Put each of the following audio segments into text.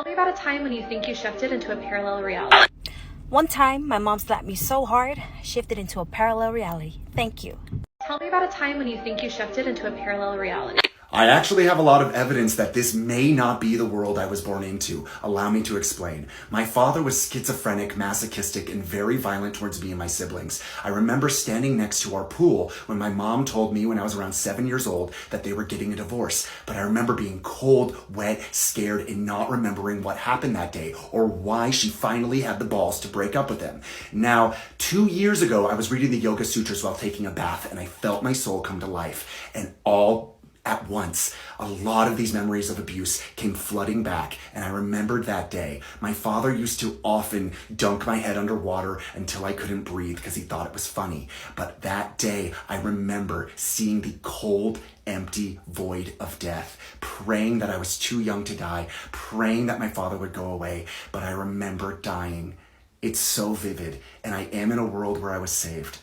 Me about a time when you think you shifted into a parallel reality. One time, my mom slapped me so hard, I shifted into a parallel reality. Thank you. Tell me about a time when you think you shifted into a parallel reality. I actually have a lot of evidence that this may not be the world I was born into. Allow me to explain. My father was schizophrenic, masochistic, and very violent towards me and my siblings. I remember standing next to our pool when my mom told me when I was around 7 years old that they were getting a divorce. But I remember being cold, wet, scared, and not remembering what happened that day or why she finally had the balls to break up with him. Now, 2 years ago, I was reading the Yoga Sutras while taking a bath, and I felt my soul come to life. And all at once, a lot of these memories of abuse came flooding back, and I remembered that day. My father used to often dunk my head underwater until I couldn't breathe because he thought it was funny. But that day, I remember seeing the cold, empty void of death, praying that I was too young to die, praying that my father would go away, but I remember dying. It's so vivid, and I am in a world where I was saved.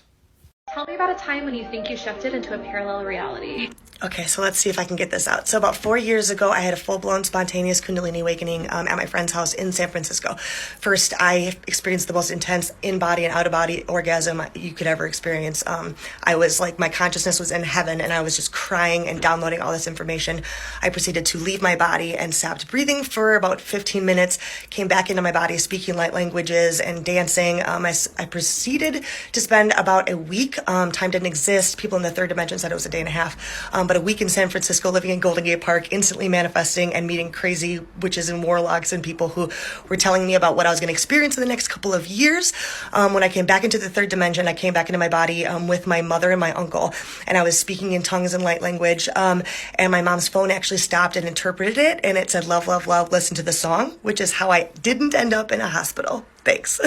Tell me about a time when you think you shifted into a parallel reality. Okay, so let's see if I can get this out. So about 4 years ago, I had a full-blown spontaneous Kundalini awakening at my friend's house in San Francisco. First, I experienced the most intense in-body and out-of-body orgasm you could ever experience. I was like, my consciousness was in heaven, and I was just crying and downloading all this information. I proceeded to leave my body and stopped breathing for about 15 minutes, came back into my body speaking light languages and dancing. I proceeded to spend about a week. Time didn't exist. People in the third dimension said it was a day and a half. But a week in San Francisco, living in Golden Gate Park, instantly manifesting and meeting crazy witches and warlocks and people who were telling me about what I was going to experience in the next couple of years. When I came back into the third dimension, I came back into my body with my mother and my uncle, and I was speaking in tongues and light language. And my mom's phone actually stopped and interpreted it, and it said, "Love, love, love, listen to the song," which is how I didn't end up in a hospital. Thanks.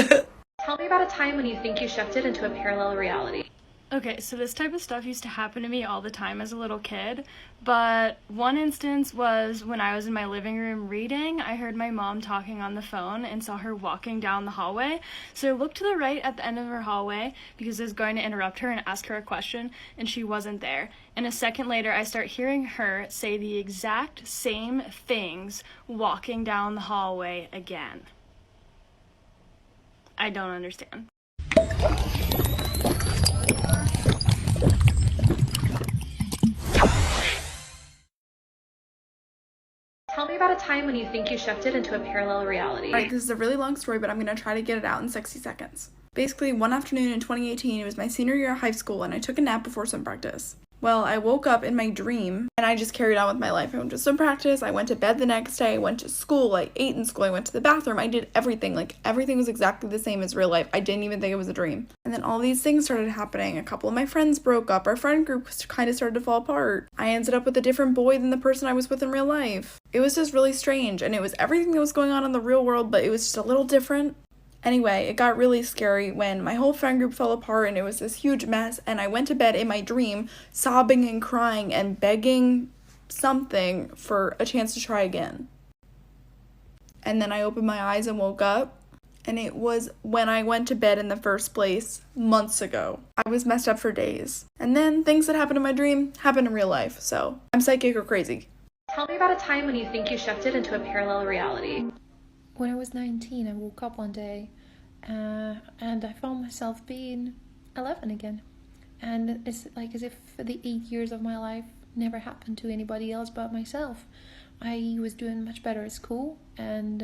Tell me about a time when you think you shifted into a parallel reality. Okay, so this type of stuff used to happen to me all the time as a little kid, but one instance was when I was in my living room reading. I heard my mom talking on the phone and saw her walking down the hallway. So I looked to the right at the end of her hallway because I was going to interrupt her and ask her a question, and she wasn't there. And a second later, I start hearing her say the exact same things walking down the hallway again. I don't understand. Tell me about a time when you think you shifted into a parallel reality. Alright, this is a really long story, but I'm going to try to get it out in 60 seconds. Basically, one afternoon in 2018, it was my senior year of high school, and I took a nap before swim practice. Well, I woke up in my dream, and I just carried on with my life. I went to swim practice, I went to bed the next day, I went to school, I ate in school, I went to the bathroom, I did everything. Like, everything was exactly the same as real life. I didn't even think it was a dream. And then all these things started happening. A couple of my friends broke up, our friend group kind of started to fall apart. I ended up with a different boy than the person I was with in real life. It was just really strange, and it was everything that was going on in the real world, but it was just a little different. Anyway, it got really scary when my whole friend group fell apart and it was this huge mess, and I went to bed in my dream sobbing and crying and begging something for a chance to try again. And then I opened my eyes and woke up, and it was when I went to bed in the first place months ago. I was messed up for days. And then things that happened in my dream happened in real life, so I'm psychic or crazy. Tell me about a time when you think you shifted into a parallel reality. When I was 19, I woke up one day and I found myself being 11 again. And it's like as if the 8 years of my life never happened to anybody else but myself. I was doing much better at school, and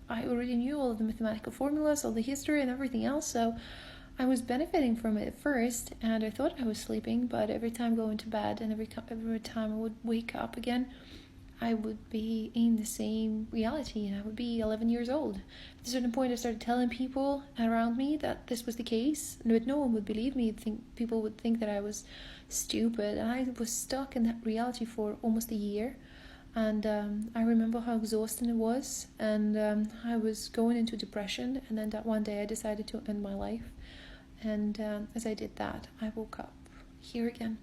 I already knew all of the mathematical formulas, all the history and everything else, so I was benefiting from it at first, and I thought I was sleeping, but every time going to bed and every time I would wake up again, I would be in the same reality, and I would be 11 years old. At a certain point, I started telling people around me that this was the case, but no one would believe me. People would think that I was stupid, and I was stuck in that reality for almost a year. And I remember how exhausting it was, and I was going into depression, and then that one day I decided to end my life. And as I did that, I woke up here again.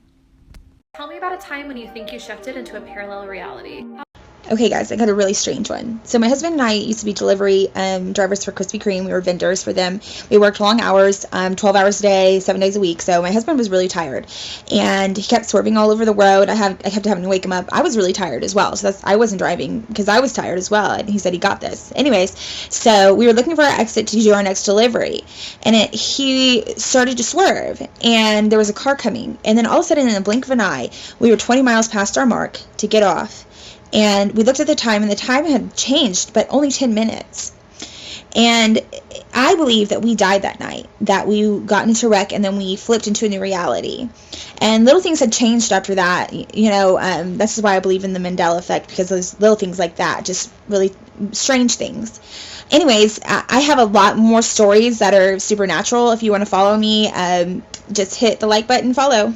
Tell me about a time when you think you shifted into a parallel reality. Okay, guys, I got a really strange one. So my husband and I used to be delivery drivers for Krispy Kreme. We were vendors for them. We worked long hours, 12 hours a day, 7 days a week. So my husband was really tired, and he kept swerving all over the road. I kept having to wake him up. I was really tired as well. So I wasn't driving because I was tired as well. And he said he got this. Anyways, so we were looking for our exit to do our next delivery, and he started to swerve, and there was a car coming. And then all of a sudden, in the blink of an eye, we were 20 miles past our mark to get off. And we looked at the time, and the time had changed, but only 10 minutes. And I believe that we died that night, that we got into a wreck, and then we flipped into a new reality. And little things had changed after that. This is why I believe in the Mandela effect, because those little things like that, just really strange things. Anyways, I have a lot more stories that are supernatural. If you want to follow me, just hit the like button, follow.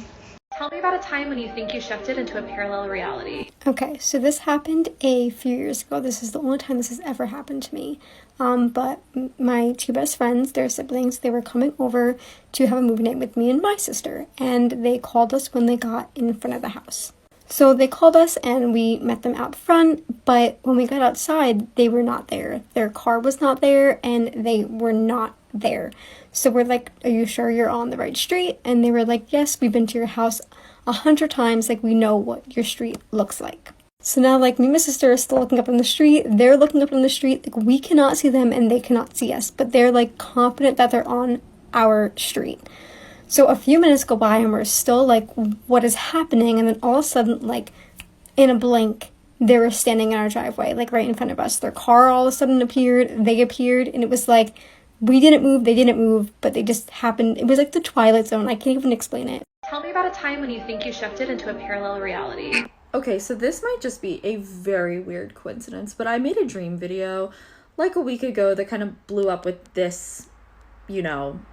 Tell me about a time when you think you shifted into a parallel reality. Okay, so this happened a few years ago. This is the only time this has ever happened to me. But my two best friends, their siblings, they were coming over to have a movie night with me and my sister. And they called us when they got in front of the house. So they called us and we met them out front. But when we got outside, they were not there. Their car was not there and they were not there. So we're like, are you sure you're on the right street? And they were like, yes, we've been to your house 100 times. Like, we know what your street looks like. So now, like, me and my sister are still looking up on the street. They're looking up on the street. Like, we cannot see them and they cannot see us. But they're, like, confident that they're on our street. So a few minutes go by and we're still like, what is happening? And then all of a sudden, like, in a blink, they were standing in our driveway, like, right in front of us. Their car all of a sudden appeared. They appeared. And it was like, we didn't move, they didn't move, but they just happened. It was like the Twilight Zone. I can't even explain it. Tell me about a time when you think you shifted into a parallel reality. Okay, so this might just be a very weird coincidence, but I made a dream video like a week ago that kind of blew up with this,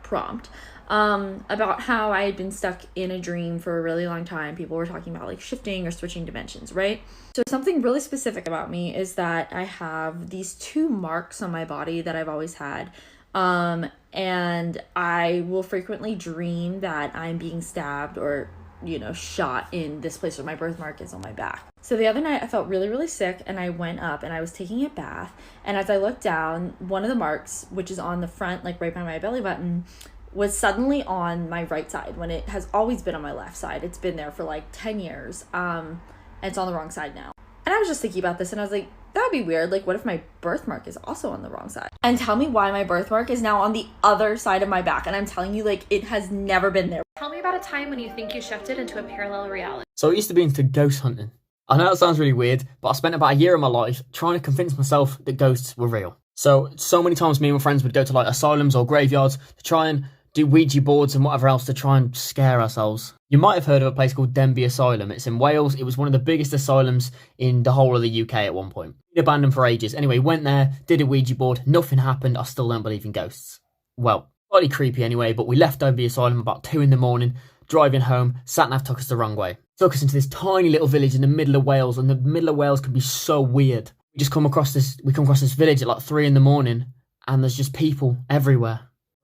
prompt. About how I had been stuck in a dream for a really long time. People were talking about like shifting or switching dimensions, right? So something really specific about me is that I have these 2 marks on my body that I've always had. And I will frequently dream that I'm being stabbed or, shot in this place where my birthmark is on my back. So the other night I felt really, really sick and I went up and I was taking a bath. And as I looked down, one of the marks, which is on the front, like right by my belly button, was suddenly on my right side when it has always been on my left side. It's been there for like 10 years. And it's on the wrong side now. And I was just thinking about this and I was like, that would be weird. Like, what if my birthmark is also on the wrong side? And tell me why my birthmark is now on the other side of my back. And I'm telling you, like, it has never been there. Tell me about a time when you think you shifted into a parallel reality. So I used to be into ghost hunting. I know that sounds really weird, but I spent about a year of my life trying to convince myself that ghosts were real. So many times me and my friends would go to like asylums or graveyards to try and do Ouija boards and whatever else to try and scare ourselves. You might have heard of a place called Denbigh Asylum. It's in Wales. It was one of the biggest asylums in the whole of the UK at one point. Been abandoned for ages. Anyway, went there, did a Ouija board, nothing happened. I still don't believe in ghosts. Well, slightly creepy anyway, but we left Denbigh Asylum about 2 a.m, driving home. Sat-nav took us the wrong way. Took us into this tiny little village in the middle of Wales, and the middle of Wales can be so weird. We come across this village at like 3 a.m, and there's just people everywhere.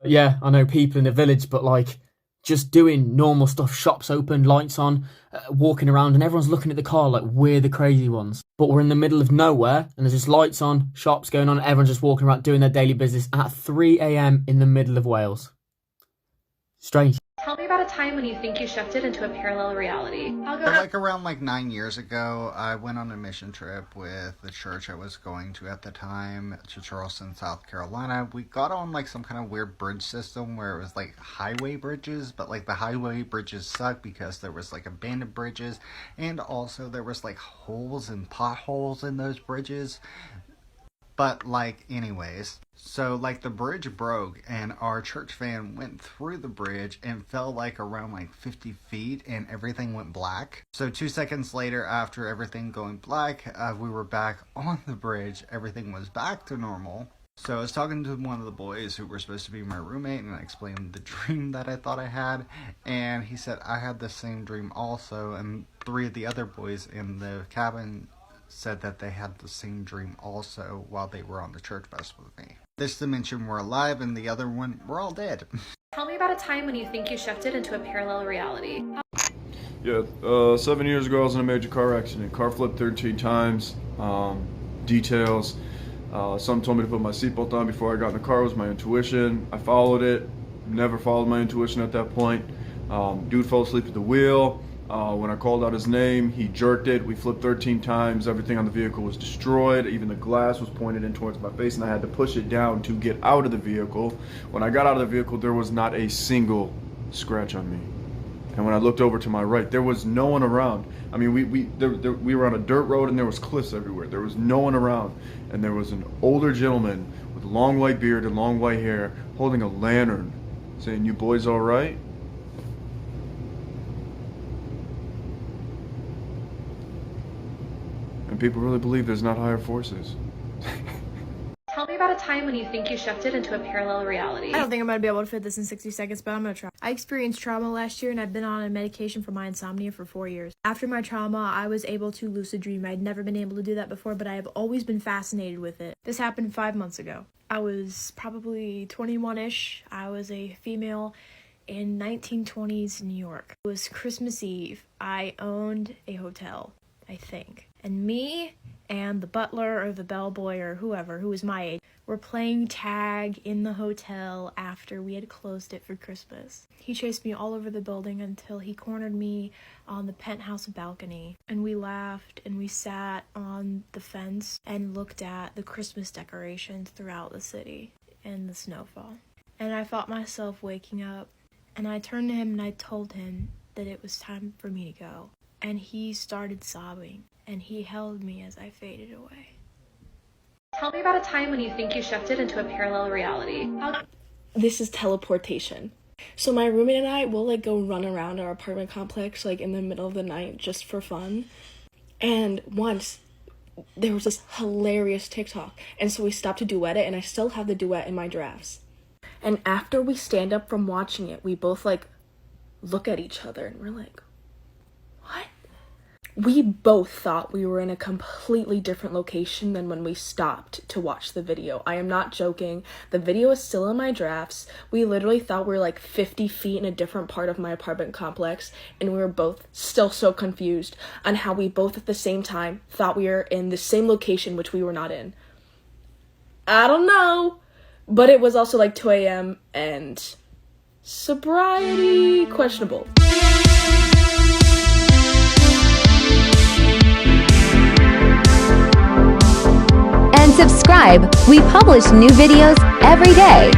Yeah, I know people in the village, but like just doing normal stuff, shops open, lights on, walking around, and everyone's looking at the car like we're the crazy ones. But we're in the middle of nowhere, and there's just lights on, shops going on, and everyone's just walking around doing their daily business at 3 a.m. in the middle of Wales. Strange. Tell me about a time when you think you shifted into a parallel reality. Around 9 years ago, I went on a mission trip with the church I was going to at the time to Charleston, South Carolina. We got on some kind of weird bridge system where it was like highway bridges, but the highway bridges suck because there was abandoned bridges, and also there was holes and potholes in those bridges. But anyways, so the bridge broke and our church van went through the bridge and fell around 50 feet and everything went black. So 2 seconds later, after everything going black, we were back on the bridge. Everything was back to normal. So I was talking to one of the boys who were supposed to be my roommate, and I explained the dream that I thought I had, and he said I had the same dream also, and 3 of the other boys in the cabin said that they had the same dream also while they were on the church bus with me. This dimension we're alive, and the other one we're all dead. Tell me about a time when you think you shifted into a parallel reality. Yeah, 7 years ago I was in a major car accident. Car flipped 13 times. Details. Someone told me to put my seatbelt on before I got in the car. It was my intuition. I followed it. Never followed my intuition at that point. Dude fell asleep at the wheel. When I called out his name, he jerked it. We flipped 13 times. Everything on the vehicle was destroyed. Even the glass was pointed in towards my face, and I had to push it down to get out of the vehicle. When I got out of the vehicle, there was not a single scratch on me. And when I looked over to my right, there was no one around. I mean, we were on a dirt road and there was cliffs everywhere. There was no one around. And there was an older gentleman with long white beard and long white hair holding a lantern saying, "You boys all right?" And people really believe there's not higher forces. Tell me about a time when you think you shifted into a parallel reality. I don't think I'm going to be able to fit this in 60 seconds, but I'm going to try. I experienced trauma last year, and I've been on a medication for my insomnia for 4 years. After my trauma, I was able to lucid dream. I'd never been able to do that before, but I have always been fascinated with it. This happened 5 months ago. I was probably 21-ish. I was a female in 1920s New York. It was Christmas Eve. I owned a hotel, I think. And me and the butler or the bellboy or whoever who was my age were playing tag in the hotel after we had closed it for Christmas. He chased me all over the building until he cornered me on the penthouse balcony, and we laughed and we sat on the fence and looked at the Christmas decorations throughout the city and the snowfall. And I felt myself waking up, and I turned to him and I told him that it was time for me to go. And he started sobbing, and he held me as I faded away. Tell me about a time when you think you shifted into a parallel reality. This is teleportation. So my roommate and I will like go run around our apartment complex like in the middle of the night just for fun. And once there was this hilarious TikTok, and so we stopped to duet it, and I still have the duet in my drafts. And after we stand up from watching it, we both like look at each other and we're like, what? We both thought we were in a completely different location than when we stopped to watch the video. I am not joking. The video is still in my drafts. We literally thought we were like 50 feet in a different part of my apartment complex, and we were both still so confused on how we both at the same time thought we were in the same location, which we were not in. I don't know, but it was also like 2 a.m. and sobriety questionable. And subscribe. We publish new videos every day.